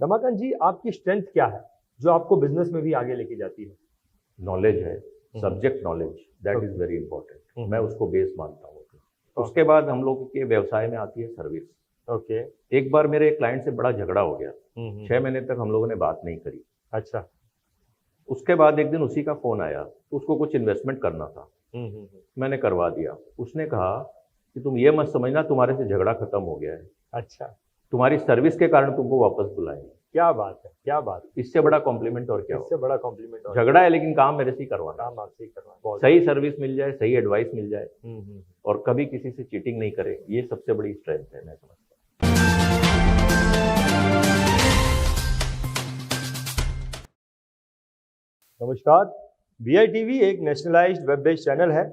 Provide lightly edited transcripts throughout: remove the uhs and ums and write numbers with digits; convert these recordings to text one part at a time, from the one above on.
रमाकांत जी, आपकी स्ट्रेंथ क्या है जो आपको बिजनेस में भी आगे लेके जाती है? नॉलेज है, subject knowledge, that is very important. मैं उसको बेस मानता हूँ। उसके बाद हम लोग के व्यवसाय में आती है सर्विस। ओके। एक बार मेरे क्लाइंट से बड़ा झगड़ा हो गया, 6 महीने तक हम लोगों ने बात नहीं करी। अच्छा। उसके बाद एक दिन उसी का फोन आया, उसको कुछ इन्वेस्टमेंट करना था। मैंने करवा दिया। उसने कहा कि तुम ये मत समझना तुम्हारे से झगड़ा खत्म हो गया है, अच्छा। तुम्हारी सर्विस के कारण तुमको वापस बुलाएंगे। क्या बात है, क्या बात है। इससे बड़ा कॉम्प्लीमेंट और क्या हो? इससे बड़ा कॉम्प्लीमेंट और झगड़ा है लेकिन काम मेरे से ही करवाना, काम आपसे ही करवाना, सही सर्विस मिल जाए, सही एडवाइस मिल जाए और कभी किसी से चीटिंग नहीं करे, ये सबसे बड़ी स्ट्रेंथ है मैं समझता हूँ। नमस्कार, VITV एक नेशनलाइज्ड वेब बेस्ड चैनल है।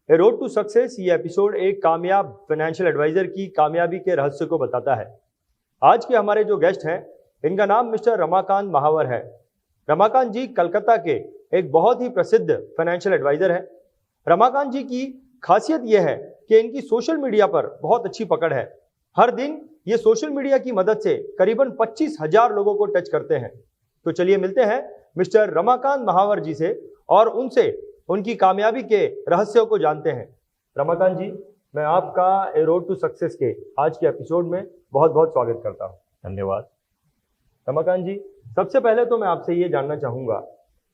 ए रोड टू सक्सेस ये एपिसोड एक कामयाब फाइनेंशियल एडवाइजर की कामयाबी के रहस्य को बताता है। आज के हमारे जो गेस्ट हैं, इनका नाम मिस्टर रमाकांत महावर है। रमाकांत जी कलकत्ता के एक बहुत ही प्रसिद्ध फाइनेंशियल एडवाइजर हैं। रमाकांत जी की खासियत यह है कि इनकी सोशल मीडिया पर बहुत अच्छी पकड़ है। हर दिन ये सोशल मीडिया की मदद से करीबन 25,000 लोगों को टच करते हैं। तो चलिए मिलते हैं मिस्टर रमाकांत महावर जी से और उनसे उनकी कामयाबी के रहस्यों को जानते हैं। रमाकांत जी, मैं आपका ए रोड टू सक्सेस के आज के एपिसोड में बहुत बहुत स्वागत करता हूं। धन्यवाद। रमाकांत जी, सबसे पहले तो मैं आपसे ये जानना चाहूंगा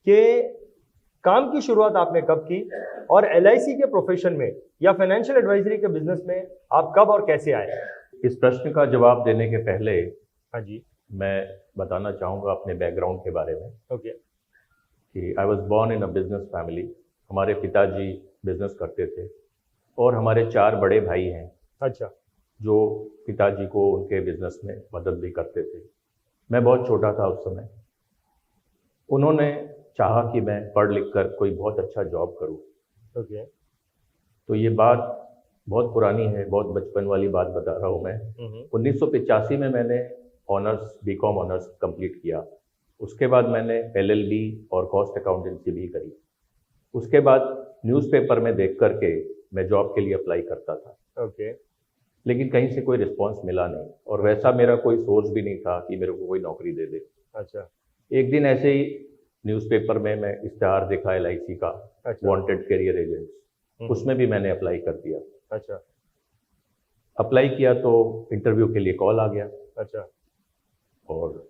कि काम की शुरुआत आपने कब की और LIC के प्रोफेशन में या फाइनेंशियल एडवाइजरी के बिजनेस में आप कब और कैसे आए? इस प्रश्न का जवाब देने के पहले हाँ जी, मैं बताना चाहूँगा अपने बैकग्राउंड के बारे में। ओके। कि I was born in a business family. हमारे पिताजी बिजनेस करते थे और हमारे 4 बड़े भाई हैं। अच्छा। जो पिताजी को उनके बिजनेस में मदद भी करते थे। मैं बहुत छोटा था उस समय। उन्होंने चाहा कि मैं पढ़ लिख कर कोई बहुत अच्छा जॉब करूं। ओके। तो ये बात बहुत पुरानी है, बहुत बचपन वाली बात बता रहा हूं मैं। 1985 में मैंने BCom ऑनर्स कंप्लीट किया। उसके बाद मैंने LLB और कॉस्ट अकाउंटेंसी भी करी। उसके बाद न्यूज़पेपर में देख करके मैं जॉब के लिए अप्लाई करता था। ओके। लेकिन कहीं से कोई रिस्पांस मिला नहीं और वैसा मेरा कोई सोर्स भी नहीं था कि मेरे को कोई नौकरी दे दे। अच्छा। एक दिन ऐसे ही न्यूज़पेपर में मैं इश्तेहार देखा LIC का, अच्छा। वांटेड करियर एजेंट्स, उसमें भी मैंने अप्लाई कर दिया। अच्छा। अप्लाई किया तो इंटरव्यू के लिए कॉल आ गया। अच्छा। और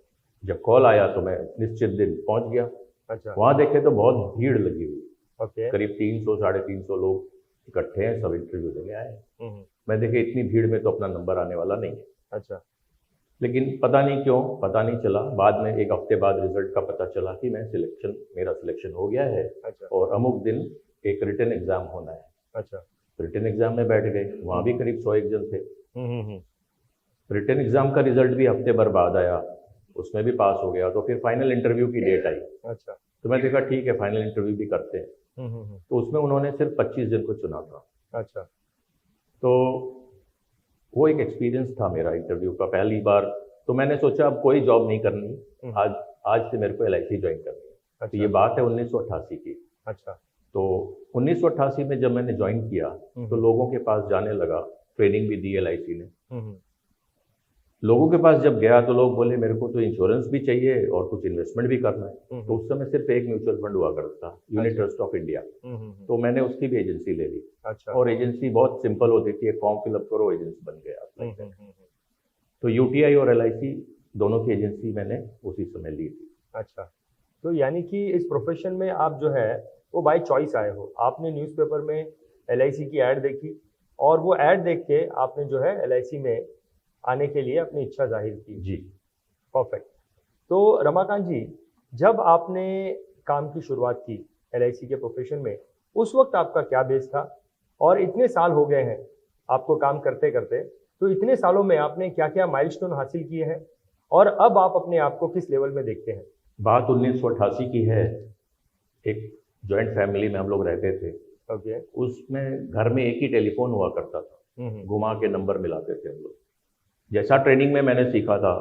जब कॉल आया तो मैं निश्चित दिन पहुंच गया। अच्छा। वहां देखे तो बहुत भीड़ लगी हुई, ओके। करीब 300 साढ़े 300 लोग इकट्ठे हैं, सब इंटरव्यू देने आए हैं। मैं देखे इतनी भीड़ में तो अपना नंबर आने वाला नहीं है। अच्छा। लेकिन पता नहीं क्यों, पता नहीं चला। बाद में एक हफ्ते बाद रिजल्ट का पता चला कि मेरा सिलेक्शन हो गया है। अच्छा। और अमुक दिन एक रिटन एग्जाम होना है। अच्छा। रिटन एग्जाम में बैठ गए, वहां भी करीब 100 जन थे। रिटन एग्जाम का रिजल्ट भी हफ्ते भर बाद आया, उसमें भी पास हो गया। तो फिर फाइनल इंटरव्यू की डेट आई। अच्छा। तो मैं देखा ठीक है, फाइनल इंटरव्यू भी करते हैं। तो उसमें उन्होंने सिर्फ 25 जन को चुना था। अच्छा। तो वो एक एक्सपीरियंस था मेरा इंटरव्यू का, पहली बार। तो मैंने सोचा अब कोई जॉब नहीं करनी, आज से मेरे को LIC ज्वाइन करनी है। अच्छा। तो ये बात है 1988 की। अच्छा। तो 1988 में जब मैंने ज्वाइन किया तो लोगों के पास जाने लगा, ट्रेनिंग भी दी LIC ने। लोगों के पास जब गया तो लोग बोले मेरे को तो इंश्योरेंस भी चाहिए और कुछ इन्वेस्टमेंट भी करना है। तो उस समय सिर्फ एक म्यूचुअल फंड हुआ करता था, यूनिट ट्रस्ट ऑफ इंडिया। तो मैंने उसकी भी एजेंसी ले ली। अच्छा। और एजेंसी बहुत सिंपल होती थी, एक फॉर्म फिलअप करो, एजेंसी बन गया। तो UTI और LIC दोनों की एजेंसी मैंने उसी समय ली थी। अच्छा। तो यानी कि इस प्रोफेशन में आप जो है वो बाय चॉइस आए हो। आपने न्यूज़पेपर में LIC की ऐड देखी और वो ऐड देख के आपने जो है LIC में आने के लिए अपनी इच्छा जाहिर की। जी, परफेक्ट। तो रमाकांत जी, जब आपने काम की शुरुआत की LIC के प्रोफेशन में, उस वक्त आपका क्या बेस था? और इतने साल हो गए हैं आपको काम करते करते, तो इतने सालों में आपने क्या क्या माइलस्टोन हासिल किए हैं और अब आप अपने आप को किस लेवल में देखते हैं? बात 1988 की है। एक जॉइंट फैमिली में हम लोग रहते थे। ओके। उसमें घर में एक ही टेलीफोन हुआ करता था, घुमा के नंबर मिलाते थे हम लोग। जैसा ट्रेनिंग में मैंने सीखा था,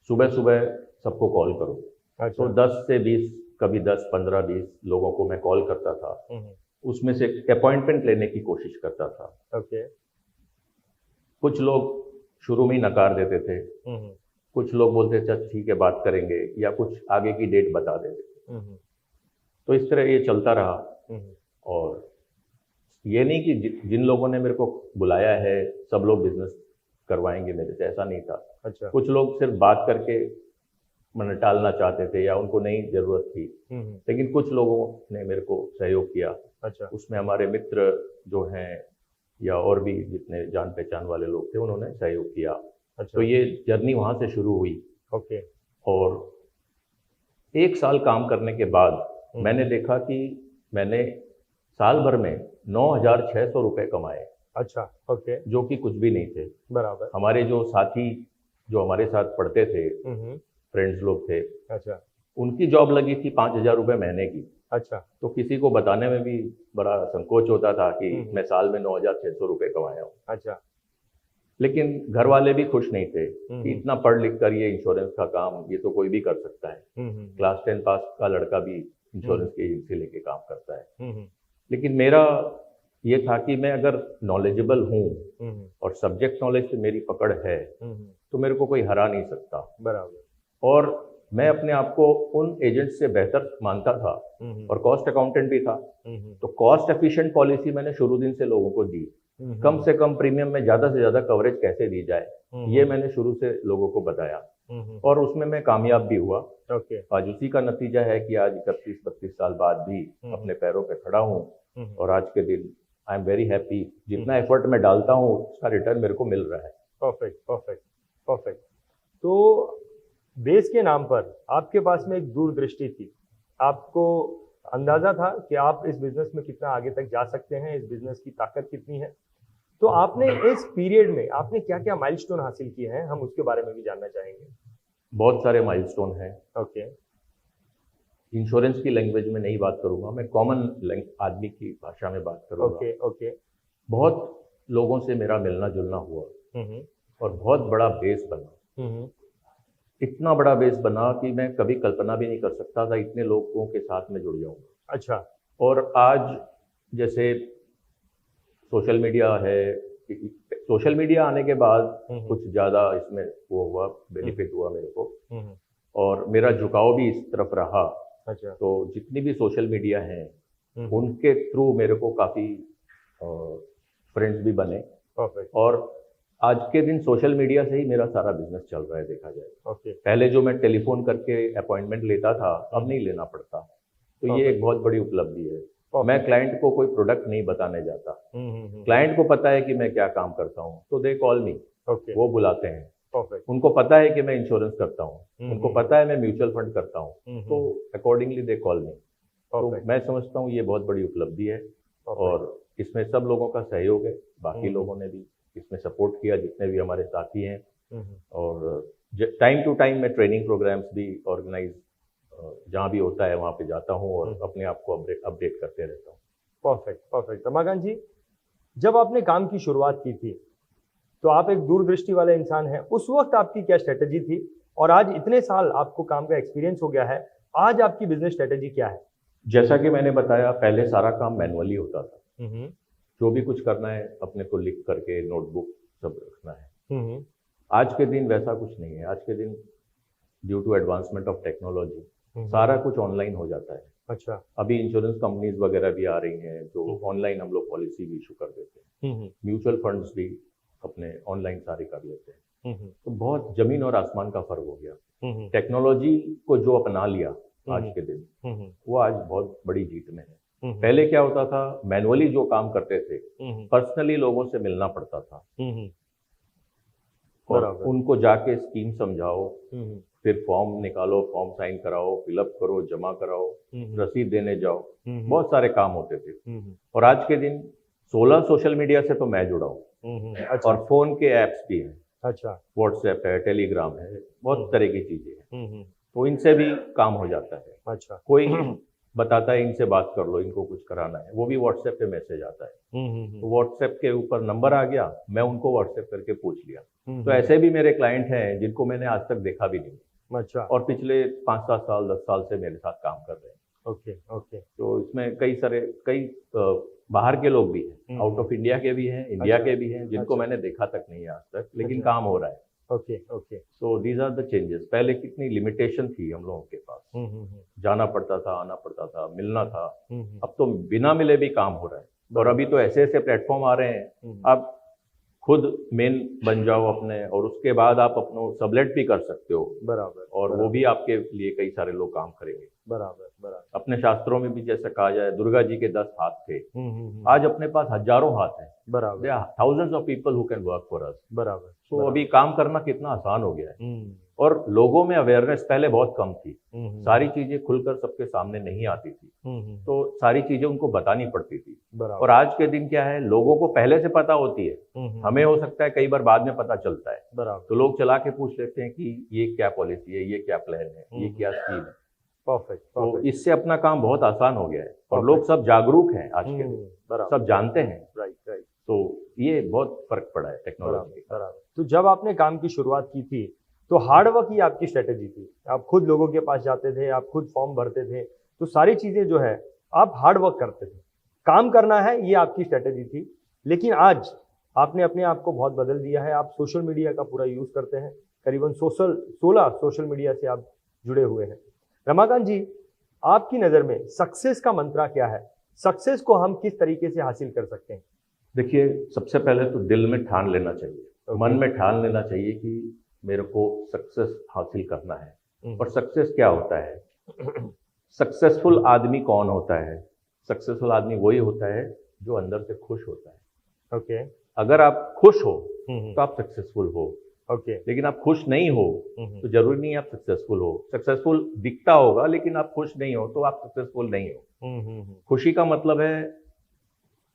सुबह सुबह सबको कॉल करो। अच्छा। तो 10 से 20, कभी 10, 15, 20 लोगों को मैं कॉल करता था। उसमें से अपॉइंटमेंट लेने की कोशिश करता था। ओके। कुछ लोग शुरू में ही नकार देते थे, कुछ लोग बोलते चल ठीक है बात करेंगे, या कुछ आगे की डेट बता देते। तो इस तरह ये चलता रहा। और ये नहीं कि जिन लोगों ने मेरे को बुलाया है सब लोग बिजनेस करवाएंगे मेरे से, ऐसा नहीं था। अच्छा। कुछ लोग सिर्फ बात करके मन टालना चाहते थे या उनको नहीं जरूरत थी, लेकिन कुछ लोगों ने मेरे को सहयोग किया। अच्छा। उसमें हमारे मित्र जो हैं या और भी जितने जान पहचान वाले लोग थे उन्होंने सहयोग किया। अच्छा। तो ये जर्नी वहाँ से शुरू हुई। ओके। और 1 साल काम करने के बाद मैंने देखा कि मैंने साल भर में 9,600 रुपये कमाए। अच्छा। ओके। जो कि कुछ भी नहीं थे। बराबर। हमारे जो साथी जो हमारे साथ पढ़ते थे, फ्रेंड्स लोग थे, अच्छा, उनकी जॉब लगी थी 5,000 रुपये महीने की। अच्छा। तो किसी को बताने में भी बड़ा संकोच होता था कि मैं साल में 9,600 रुपये कमाया हूँ। अच्छा। लेकिन घर वाले भी खुश नहीं थे कि इतना पढ़ लिख कर ये इंश्योरेंस का काम ये तो कोई भी कर सकता है। क्लास 10 पास का लड़का भी इंश्योरेंस की एजेंसी लेके काम करता है। लेकिन मेरा ये था कि मैं अगर नॉलेजेबल हूँ और सब्जेक्ट नॉलेज पे मेरी पकड़ है तो मेरे को कोई हरा नहीं सकता। बराबर। और मैं अपने आप को उन एजेंट से बेहतर मानता था और कॉस्ट अकाउंटेंट भी था। तो कॉस्ट एफिशिएंट पॉलिसी मैंने शुरू दिन से लोगों को दी। कम से कम प्रीमियम में ज़्यादा से ज़्यादा कवरेज कैसे दी जाए, ये मैंने शुरू से लोगों को बताया और उसमें मैं कामयाब भी हुआ। ओके। आज उसी का नतीजा है कि आज 31-32 साल बाद भी अपने पैरों पे खड़ा हूँ और आज के दिन आई एम वेरी हैप्पी। जितना एफर्ट मैं डालता हूँ उसका रिटर्न मेरे को मिल रहा है। Perfect, perfect, perfect. तो बेस के नाम पर आपके पास में एक दूरदृष्टि थी, आपको अंदाजा था कि आप इस बिजनेस में कितना आगे तक जा सकते हैं, इस बिजनेस की ताकत कितनी है। तो आपने इस पीरियड में आपने क्या क्या माइलस्टोन हासिल किए हैं, हम उसके बारे में भी जानना चाहेंगे। बहुत सारे माइलस्टोन हैं। ओके। इंश्योरेंस की लैंग्वेज में नहीं बात करूंगा, मैं कॉमन आदमी की भाषा में बात करूंगा। ओके। ओके। बहुत लोगों से मेरा मिलना जुलना हुआ और बहुत बड़ा बेस बना। इतना बड़ा बेस बना कि मैं कभी कल्पना भी नहीं कर सकता था इतने लोगों के साथ में जुड़ जाऊंगा। अच्छा। और आज जैसे सोशल मीडिया है, सोशल मीडिया आने के बाद कुछ ज़्यादा इसमें वो हुआ, बेनिफिट हुआ मेरे को और मेरा झुकाव भी इस तरफ रहा। अच्छा। तो जितनी भी सोशल मीडिया हैं उनके थ्रू मेरे को काफ़ी फ्रेंड्स भी बने। परफेक्ट। और आज के दिन सोशल मीडिया से ही मेरा सारा बिजनेस चल रहा है देखा जाए। ओके। पहले जो मैं टेलीफोन करके अपॉइंटमेंट लेता था अब नहीं लेना पड़ता। तो ये एक बहुत बड़ी उपलब्धि है। मैं क्लाइंट को कोई प्रोडक्ट नहीं बताने जाता। क्लाइंट को पता है कि मैं क्या काम करता हूँ तो दे कॉल मी। ओके। वो बुलाते हैं। परफेक्ट। उनको पता है कि मैं इंश्योरेंस करता हूँ, उनको पता है मैं म्यूचुअल फंड करता हूँ, तो अकॉर्डिंगली दे कॉल मी। तो मैं समझता हूँ ये बहुत बड़ी उपलब्धि है और इसमें सब लोगों का सहयोग है। बाकी लोगों ने भी इसमें सपोर्ट किया, जितने भी हमारे साथी हैं। और टाइम टू टाइम मैं ट्रेनिंग प्रोग्राम्स भी ऑर्गेनाइज जहाँ भी होता है वहाँ पे जाता हूँ और अपने आप को अपडेट करते रहता हूँ। Perfect, perfect. रमाकांत जी, जब आपने काम की शुरुआत की थी तो आप एक दूरदृष्टि वाले इंसान हैं, उस वक्त आपकी क्या स्ट्रेटेजी थी और आज इतने साल आपको काम का एक्सपीरियंस हो गया है, आज आपकी बिजनेस स्ट्रेटेजी क्या है? जैसा कि मैंने बताया पहले सारा काम मैनुअली होता था। जो भी कुछ करना है अपने को लिख करके नोटबुक सब रखना है। आज के दिन वैसा कुछ नहीं है। आज के दिन due to advancement of technology सारा कुछ ऑनलाइन हो जाता है। अच्छा। अभी इंश्योरेंस कंपनीज वगैरह भी आ रही हैं जो ऑनलाइन हम लोग पॉलिसी भी इशू कर देते हैं। म्यूचुअल फंड्स भी अपने ऑनलाइन सारे कर लेते हैं। तो बहुत जमीन और आसमान का फर्क हो गया। टेक्नोलॉजी को जो अपना लिया आज के दिन वो आज बहुत बड़ी जीत में है। पहले क्या होता था, मैनुअली जो काम करते थे पर्सनली लोगों से मिलना पड़ता था और उनको जाके स्कीम समझाओ, फिर फॉर्म निकालो, फॉर्म साइन कराओ, फिलअप करो, जमा कराओ, रसीद देने जाओ, बहुत सारे काम होते थे। और आज के दिन 16 सोशल मीडिया से तो मैं जुड़ा हूँ। अच्छा। और फोन के ऐप्स भी हैं। अच्छा। व्हाट्सएप है, टेलीग्राम है, बहुत तरह की चीजें हैं। तो इनसे भी काम हो जाता है। अच्छा। कोई बताता है इनसे बात कर लो, इनको कुछ कराना है, वो भी व्हाट्सएप पे मैसेज आता है। तो व्हाट्सएप के ऊपर नंबर आ गया, मैं उनको व्हाट्सएप करके पूछ लिया। तो ऐसे भी मेरे क्लाइंट हैं जिनको मैंने आज तक देखा भी नहीं। अच्छा। और पिछले 5-7 साल 10 साल से मेरे साथ काम कर रहे हैं। ओके। ओके। तो इसमें कई बाहर के लोग भी हैं, आउट ऑफ इंडिया के भी हैं, इंडिया के भी हैं, जिनको मैंने देखा तक नहीं है आज तक, लेकिन काम हो रहा है। Okay okay. So these are the changes. पहले कितनी लिमिटेशन थी हम लोगों के पास, जाना पड़ता था, आना पड़ता था, मिलना था। अब तो बिना मिले भी काम हो रहा है। और अभी तो ऐसे ऐसे प्लेटफॉर्म आ रहे हैं, आप खुद मेन बन जाओ अपने, और उसके बाद आप अपना सबलेट भी कर सकते हो। बराबर। और वो भी आपके लिए कई सारे लोग काम करेंगे। बराबर बराबर। अपने शास्त्रों में भी जैसा कहा जाए, दुर्गा जी के 10 हाथ थे, आज अपने पास हजारों हाथ हैं। बराबर। There are thousands of people who can work for us। बराबर। तो अभी काम करना कितना आसान हो गया है। और लोगों में अवेयरनेस पहले बहुत कम थी, सारी चीजें खुलकर सबके सामने नहीं आती थी, तो सारी चीजें उनको बतानी पड़ती थी। और आज के दिन क्या है, लोगों को पहले से पता होती है, हमें हो सकता है कई बार बाद में पता चलता है। तो लोग चला के पूछ लेते हैं कि ये क्या पॉलिसी है, ये क्या प्लान है, ये क्या स्कीम है। परफेक्ट। तो इससे अपना काम बहुत आसान हो गया है, और लोग सब जागरूक हैं आज के दिन, सब जानते हैं। Right right. तो ये बहुत फर्क पड़ा है टेक्नोलॉजी का। बराबर। तो जब आपने काम की शुरुआत की थी तो हार्ड वर्क ही आपकी स्ट्रेटेजी थी, आप खुद लोगों के पास जाते थे, आप खुद फॉर्म भरते थे, तो सारी चीजें जो है आप हार्ड वर्क करते थे, काम करना है, ये आपकी स्ट्रेटेजी थी। लेकिन आज आपने अपने आप को बहुत बदल दिया है, आप सोशल मीडिया का पूरा यूज करते हैं, करीबन 16 सोशल मीडिया से आप जुड़े हुए हैं। रमाकांत जी, आपकी नजर में सक्सेस का मंत्रा क्या है? सक्सेस को हम किस तरीके से हासिल कर सकते हैं? देखिए, सबसे पहले तो दिल में ठान लेना चाहिए, मन में ठान लेना चाहिए कि मेरे को सक्सेस हासिल करना है। और सक्सेस क्या होता है? सक्सेसफुल आदमी कौन होता है? सक्सेसफुल आदमी वही होता है जो अंदर से खुश होता है। ओके। अगर आप खुश हो तो आप सक्सेसफुल हो। ओके। लेकिन आप खुश नहीं हो तो जरूरी नहीं आप सक्सेसफुल हो। सक्सेसफुल दिखता होगा, लेकिन आप खुश नहीं हो तो आप सक्सेसफुल नहीं हो। खुशी का मतलब है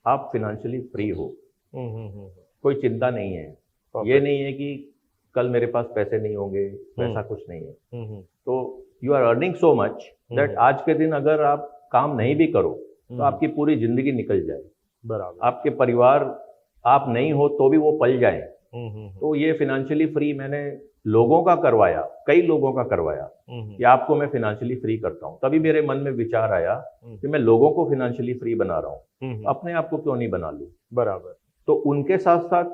आप फिनेंशियली फ्री हो, कोई चिंता नहीं है। ये नहीं है कि कल मेरे पास पैसे नहीं होंगे, वैसा कुछ नहीं है। तो you are earning so much that आज के दिन अगर आप काम नहीं भी करो तो आपकी पूरी जिंदगी निकल जाए। बराबर। आपके परिवार, आप नहीं हो तो भी वो पल जाए। तो ये फिनेंशियली फ्री मैंने लोगों का करवाया, कई लोगों का करवाया कि आपको मैं फिनेंशियली फ्री करता हूँ। तभी मेरे मन में विचार आया कि मैं लोगों को फिनेंशियली फ्री बना रहा हूँ, अपने आप को क्यों नहीं बना लूँ। बराबर। तो उनके साथ साथ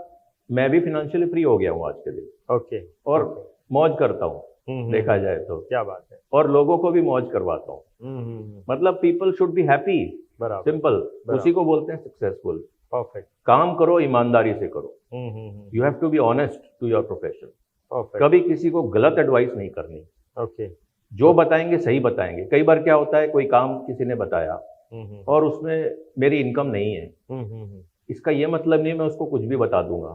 मैं भी फिनेंशियली फ्री हो गया हूँ आज के दिन। ओके। और मौज करता हूँ, देखा जाए तो। क्या बात है। और लोगों को भी मौज करवाता हूँ। मतलब people should be happy, simple, उसी को बोलते हैं सक्सेसफुल। परफेक्ट। काम करो, ईमानदारी से करो। You have to be honest to your profession. कभी किसी को गलत एडवाइस नहीं करनी। ओके। जो बताएंगे सही बताएंगे। कई बार क्या होता है, कोई काम किसी ने बताया और उसमें मेरी इनकम नहीं है, इसका ये मतलब नहीं मैं उसको कुछ भी बता दूंगा,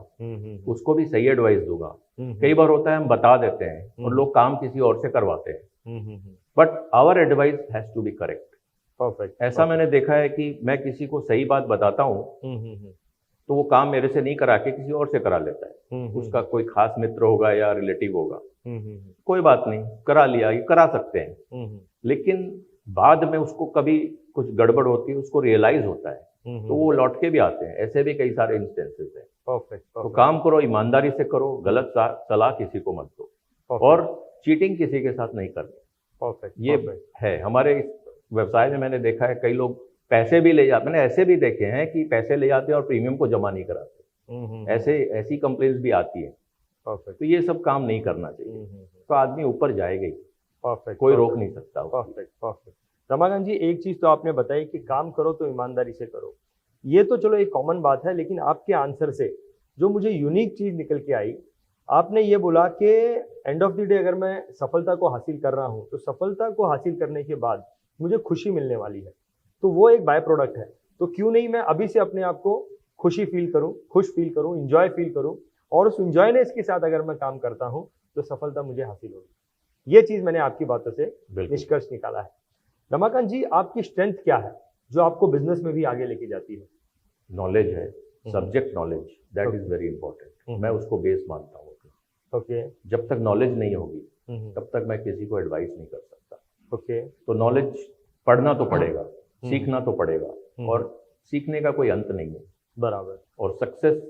उसको भी सही एडवाइस दूंगा। कई बार होता है हम बता देते हैं और लोग काम किसी और से करवाते हैं, but our advice has to be correct. Perfect. ऐसा मैंने देखा है कि मैं किसी को सही बात बताता हूँ तो वो काम मेरे से नहीं करा के किसी और से करा लेता है। उसका कोई खास मित्र होगा या रिलेटिव होगा, कोई बात नहीं, करा लिया, ये करा सकते हैं। लेकिन बाद में उसको कभी कुछ गड़बड़ होती है, उसको रियलाइज होता है, तो वो लौट के भी आते हैं। ऐसे भी कई सारे इंस्टेंसेस हैं। परफेक्ट। तो काम करो, ईमानदारी से करो, गलत सलाह किसी को मत दो, और चीटिंग किसी के साथ नहीं करनी। परफेक्ट। ये है हमारे इस व्यवसाय में। मैंने देखा है कई लोग पैसे भी ले जाते, मैंने ऐसे भी देखे हैं कि पैसे ले जाते हैं और प्रीमियम को जमा नहीं कराते। ऐसी कंप्लेंट्स भी आती है। परफेक्ट। तो ये सब काम नहीं करना चाहिए। तो आदमी ऊपर जाएगा ही। परफेक्ट। कोई रोक नहीं सकता। परफेक्ट। परफेक्ट। रमाकांत जी, एक चीज तो आपने बताई कि काम करो तो ईमानदारी से करो, ये तो चलो एक कॉमन बात है। लेकिन आपके आंसर से जो मुझे यूनिक चीज निकल के आई, आपने ये बोला कि एंड ऑफ द डे अगर मैं सफलता को हासिल कर रहा हूँ तो सफलता को हासिल करने के बाद मुझे खुशी मिलने वाली है, तो वो एक बाय प्रोडक्ट है। तो क्यों नहीं मैं अभी से अपने आप को खुशी फील करूं, खुश फील करूं, इंजॉय फील करूं, और उस इंजॉयनेस के साथ अगर मैं काम करता हूं तो सफलता मुझे हासिल होगी। ये चीज मैंने आपकी बातों से निष्कर्ष निकाला है। रमाकांत जी, आपकी स्ट्रेंथ क्या है जो आपको बिजनेस में भी आगे लेके जाती है? नॉलेज है, subject knowledge, that is very important. मैं उसको बेस मानता हूँ। ओके। जब तक नॉलेज नहीं होगी तब तक मैं किसी को एडवाइस नहीं कर सकता। ओके। तो नॉलेज पढ़ना तो पड़ेगा, सीखना तो पड़ेगा, और सीखने का कोई अंत नहीं है। बराबर। और सक्सेस,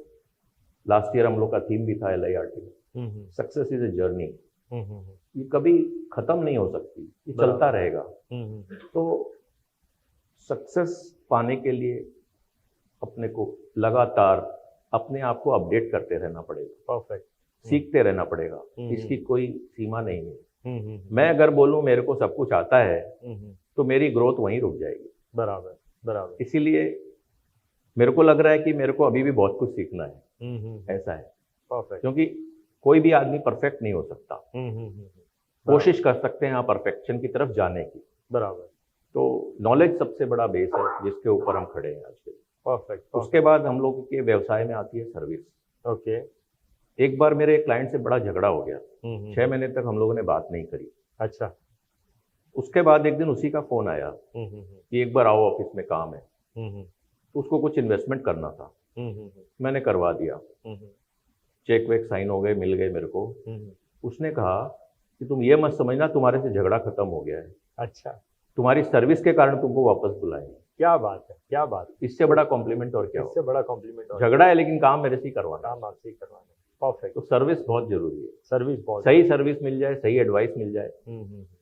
लास्ट ईयर हम लोग का थीम भी था LIRT में, सक्सेस इज ए जर्नी। ये कभी खत्म नहीं हो सकती, ये चलता रहेगा। तो सक्सेस पाने के लिए अपने को लगातार अपने आप को अपडेट करते रहना पड़ेगा। परफेक्ट। सीखते रहना पड़ेगा, हम्म, इसकी कोई सीमा नहीं है। हम्म, मैं अगर बोलूं मेरे को सब कुछ आता है हम्म, तो मेरी ग्रोथ वहीं रुक जाएगी। बराबर बराबर। इसीलिए मेरे को लग रहा है कि मेरे को अभी भी बहुत कुछ सीखना है, ऐसा है। परफेक्ट। क्योंकि कोई भी आदमी परफेक्ट नहीं हो सकता, कोशिश कर सकते हैं आप परफेक्शन की तरफ जाने की। बराबर। तो नॉलेज सबसे बड़ा बेस है जिसके ऊपर हम खड़े हैं आज के। परफेक्ट। उसके बाद हम लोग के व्यवसाय में आती है सर्विस। ओके। एक बार मेरे क्लाइंट से बड़ा झगड़ा हो गया, 6 महीने तक हम लोगों ने बात नहीं करी। अच्छा। उसके बाद एक दिन उसी का फोन आया कि एक बार आओ ऑफिस में काम है। तो उसको कुछ इन्वेस्टमेंट करना था, मैंने करवा दिया, चेक वेक साइन हो गए, मिल गए मेरे को। उसने कहा कि तुम ये मत समझना तुम्हारे से झगड़ा खत्म हो गया है, अच्छा, तुम्हारी सर्विस के कारण तुमको वापस बुलाएंगे। क्या बात है, क्या बात है। इससे बड़ा कॉम्प्लीमेंट और क्या हो। इससे बड़ा कॉम्प्लीमेंट और झगड़ा है लेकिन काम मेरे से ही करवाना, काम आपसे ही करवाना। परफेक्ट। तो सर्विस बहुत जरूरी है। सर्विस बहुत सही सर्विस मिल जाए, सही एडवाइस मिल जाए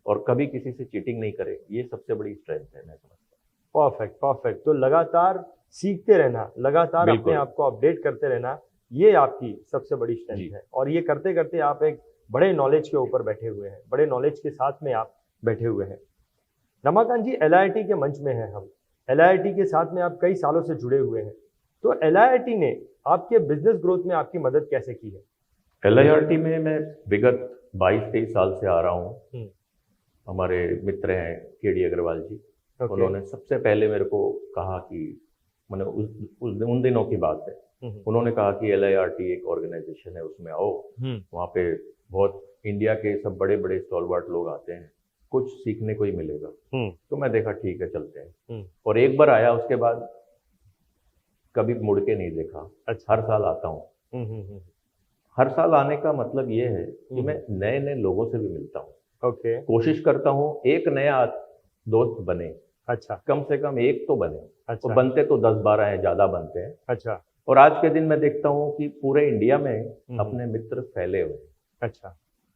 और कभी किसी से चीटिंग नहीं करे, ये सबसे बड़ी स्ट्रेंथ है मैं समझता हूँ। Perfect perfect. तो लगातार सीखते रहना, लगातार अपने बिल्कुल। आप को अपडेट करते रहना, ये आपकी सबसे बड़ी स्ट्रेंथ है। और ये करते करते आप एक बड़े नॉलेज के ऊपर बैठे हुए हैं, बड़े नॉलेज के साथ में आप बैठे हुए हैं। रमाकांत जी, LIT के मंच में हैं हम, LIT के साथ में आप कई सालों से जुड़े हुए हैं, तो LIT ने आपके बिजनेस ग्रोथ में आपकी मदद कैसे की है? LIRT में मैं विगत 22-23 साल से आ रहा हूँ। हमारे मित्र हैं KD अग्रवाल जी, उन्होंने सबसे पहले मेरे को कहा कि मैंने उन दिनों की बात है, उन्होंने कहा कि LIRT एक ऑर्गेनाइजेशन है, उसमें आओ, वहाँ पे बहुत इंडिया के सब बड़े बड़े स्टॉलवर्ट लोग आते हैं, कुछ सीखने को ही मिलेगा। तो मैं देखा ठीक है चलते हैं, और एक बार आया, उसके बाद कभी मुड़ के नहीं देखा। हर साल आता हूँ। हर साल आने का मतलब ये है कि मैं नए नए लोगों से भी मिलता हूँ। ओके। कोशिश करता हूँ एक नया दोस्त बने, अच्छा, कम से कम एक तो बने। अच्छा, तो बनते तो 10-12 हैं, ज्यादा बनते हैं। अच्छा, और आज के दिन मैं देखता हूँ कि पूरे इंडिया में अपने मित्र फैले हुए हैं, अच्छा,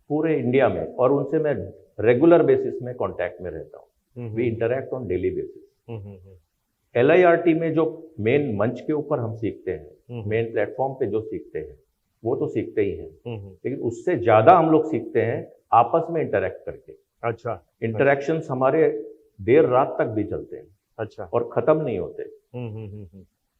पूरे इंडिया में, और उनसे मैं रेगुलर बेसिस में कांटेक्ट में रहता हूँ। We interact on daily basis. LIRT में जो मेन मंच के ऊपर हम सीखते हैं, मेन प्लेटफॉर्म पे जो सीखते हैं, वो तो सीखते ही हैं, लेकिन उससे ज्यादा हम लोग सीखते हैं आपस में इंटरैक्ट करके। अच्छा, इंटरैक्शंस हमारे देर रात तक भी चलते हैं, अच्छा, और खत्म नहीं होते।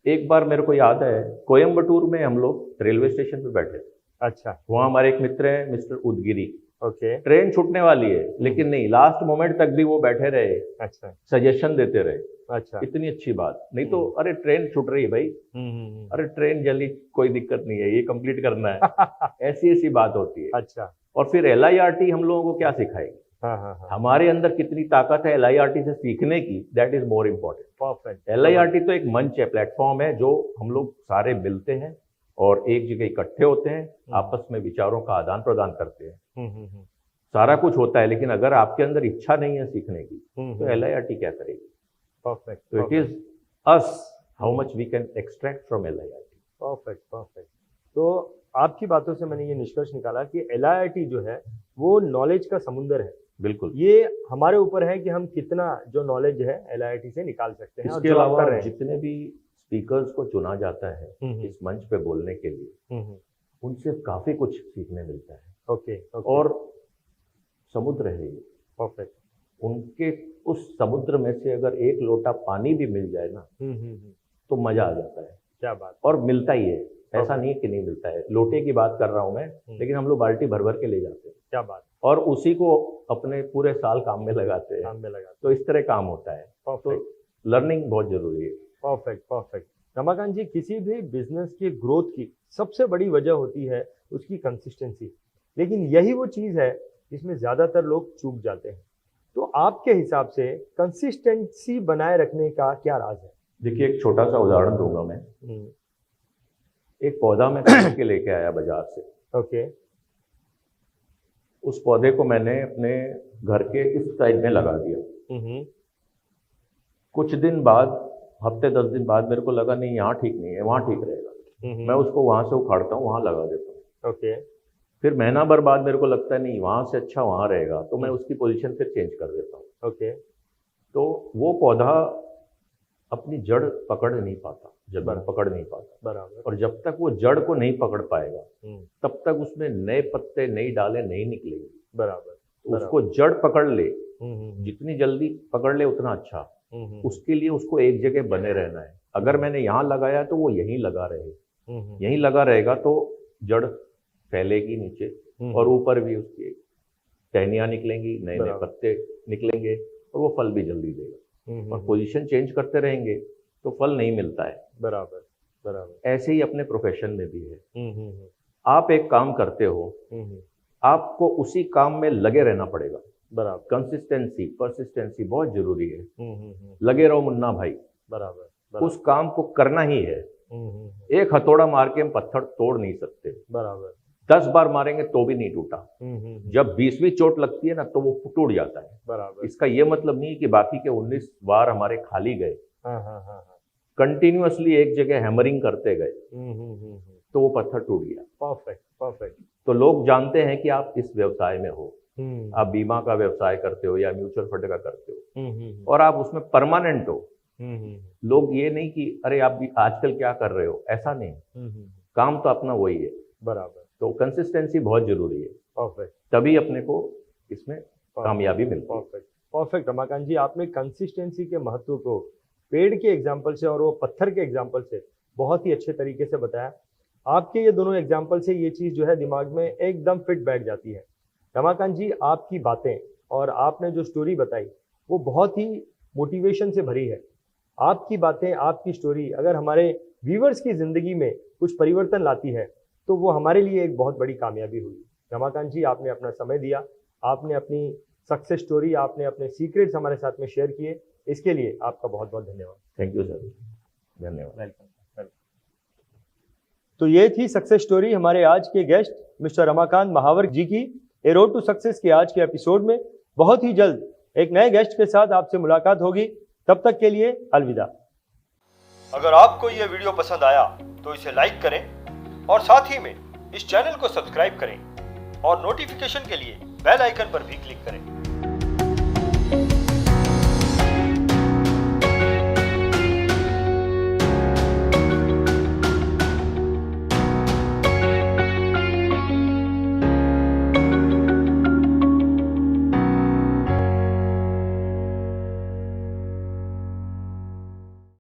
एक बार मेरे को याद है, कोयम्बटूर में हम लोग रेलवे स्टेशन पे बैठे थे। अच्छा, वहाँ हमारे एक मित्र हैं मिस्टर उदगिरी, ओके, ट्रेन छूटने वाली है लेकिन नहीं, लास्ट मोमेंट तक भी वो बैठे रहे, अच्छा, सजेशन देते रहे। अच्छा, इतनी अच्छी बात, नहीं तो अरे ट्रेन छूट रही है भाई, अरे ट्रेन जल्दी, कोई दिक्कत नहीं है, ये कंप्लीट करना है। ऐसी ऐसी बात होती है। अच्छा, और फिर LIRT हम लोगों को क्या सिखाएगी? हाँ हाँ हाँ, हमारे अंदर कितनी ताकत है LIRT से सीखने की, that is more important. Perfect. LIRT तो एक मंच है, प्लेटफॉर्म है, जो हम लोग सारे मिलते हैं और एक जगह इकट्ठे होते हैं, आपस में विचारों का आदान प्रदान करते हैं। सारा कुछ होता है, लेकिन अगर आपके अंदर इच्छा नहीं है सीखने की, तो LIRT क्या करेगी? परफेक्ट। तो it is as how much we can extract from LIRT। Perfect perfect. तो आपकी बातों से मैंने ये निष्कर्ष निकाला कि LIRT जो है वो नॉलेज का समुंदर है। बिल्कुल, ये हमारे ऊपर है कि हम कितना जो नॉलेज है LIRT से निकाल सकते हैं। इसके अलावा जितने भी स्पीकर्स को चुना जाता है इस मंच पे बोलने के लिए, उनसे काफी कुछ सीखने मिलता है। ओके। और समुद्र है ये, परफेक्ट। उनके उस समुद्र में से अगर एक लोटा पानी भी मिल जाए ना, तो मजा आ जाता है। क्या बात। और मिलता ही है, ऐसा नहीं कि नहीं मिलता है। लोटे की बात कर रहा हूं मैं, लेकिन हम लोग बाल्टी भर भर के ले जाते हैं। क्या बात। और उसी को अपने पूरे साल काम में लगाते हैं। काम में लगाते। तो इस तरह काम होता है। तो लर्निंग बहुत जरूरी है। Perfect perfect. रमाकांत जी, किसी भी बिजनेस की ग्रोथ की सबसे बड़ी वजह होती है उसकी कंसिस्टेंसी, लेकिन यही वो चीज है जिसमें ज्यादातर लोग चूक जाते हैं। तो आपके हिसाब से कंसिस्टेंसी बनाए रखने का क्या राज है? देखिए, एक छोटा सा उदाहरण दूंगा मैं। एक पौधा मैं खरीद के लेके आया बाजार से। ओके। उस पौधे को मैंने अपने घर के इस साइड में लगा दिया। कुछ दिन बाद, हफ्ते 10 दिन बाद, मेरे को लगा नहीं यहाँ ठीक नहीं है, वहाँ ठीक रहेगा। मैं उसको वहां से उखाड़ता हूँ, वहां लगा देता हूँ। ओके। फिर महीना भर बाद मेरे को लगता है नहीं वहां से अच्छा वहां रहेगा, तो मैं उसकी पोजीशन फिर चेंज कर देता हूँ। ओके। तो वो पौधा अपनी जड़ पकड़ नहीं पाता, जमीन बराबर। पकड़ नहीं पाता। बराबर। और जब तक वो जड़ को नहीं पकड़ पाएगा तब तक उसमें नए पत्ते, नई डालें नहीं निकलेंगी। बराबर। तो उसको जड़ पकड़ ले, हम्म। जितनी जल्दी पकड़ ले उतना अच्छा। हम्म। उसके लिए उसको एक जगह बने रहना है। अगर मैंने यहाँ लगाया तो वो यहीं लगा रहे, यहीं लगा रहेगा तो जड़ फैलेगी नीचे और ऊपर भी उसकी टहनियाँ निकलेंगी, नए नए बराबर। पत्ते निकलेंगे और वो फल भी जल्दी देगा। और पोजीशन चेंज करते रहेंगे तो फल नहीं मिलता है। बराबर। बराबर। ऐसे ही अपने प्रोफेशन में भी है। आप एक काम करते हो, आपको उसी काम में लगे रहना पड़ेगा। बराबर। कंसिस्टेंसी, परसिस्टेंसी बहुत जरूरी है। लगे रहो मुन्ना भाई, बराबर। उस काम को करना ही है। एक हथौड़ा मार के हम पत्थर तोड़ नहीं सकते, बराबर। 10 बार मारेंगे तो भी नहीं टूटा। जब 20वीं चोट लगती है ना तो वो टूट जाता है। बराबर। इसका ये मतलब नहीं कि बाकी के 19 बार हमारे खाली गए। कंटिन्यूअसली एक जगह हैमरिंग करते गए तो वो पत्थर टूट गया। परफेक्ट। परफेक्ट। तो लोग जानते हैं कि आप इस व्यवसाय में हो, आप बीमा का व्यवसाय करते हो या म्यूचुअल फंड का करते हो और आप उसमें परमानेंट हो। लोग ये नहीं कि अरे आप भी आजकल क्या कर रहे हो, ऐसा नहीं। काम तो अपना वही है। बराबर। तो कंसिस्टेंसी बहुत जरूरी है, परफेक्ट। तभी अपने को इसमें कामयाबी मिलती है। परफेक्ट। परफेक्ट रमाकांत जी, आपने कंसिस्टेंसी के महत्व को पेड़ के एग्जाम्पल से और वो पत्थर के एग्जाम्पल से बहुत ही अच्छे तरीके से बताया। आपके ये दोनों एग्जाम्पल से ये चीज़ जो है दिमाग में एकदम फिट बैठ जाती है। रमाकांत जी, आपकी बातें और आपने जो स्टोरी बताई वो बहुत ही मोटिवेशन से भरी है। आपकी बातें, आपकी स्टोरी अगर हमारे व्यूवर्स की ज़िंदगी में कुछ परिवर्तन लाती है तो वो हमारे लिए एक बहुत बड़ी कामयाबी हुई। रमाकांत जी, आपने अपना समय दिया, आपने अपनी सक्सेस स्टोरी, आपने अपने सीक्रेट्स हमारे साथ में शेयर किए, इसके लिए आपका बहुत बहुत धन्यवाद। थैंक यू सर, धन्यवाद। वेलकम। तो ये थी सक्सेस स्टोरी हमारे आज के गेस्ट मिस्टर रमाकांत महावर जी की। ए रोड टू सक्सेस के आज के एपिसोड में बहुत ही जल्द एक नए गेस्ट के साथ आपसे मुलाकात होगी। तब तक के लिए अलविदा। अगर आपको ये वीडियो पसंद आया तो इसे लाइक करें और साथ ही में इस चैनल को सब्सक्राइब करें और नोटिफिकेशन के लिए बेल आइकन पर भी क्लिक करें।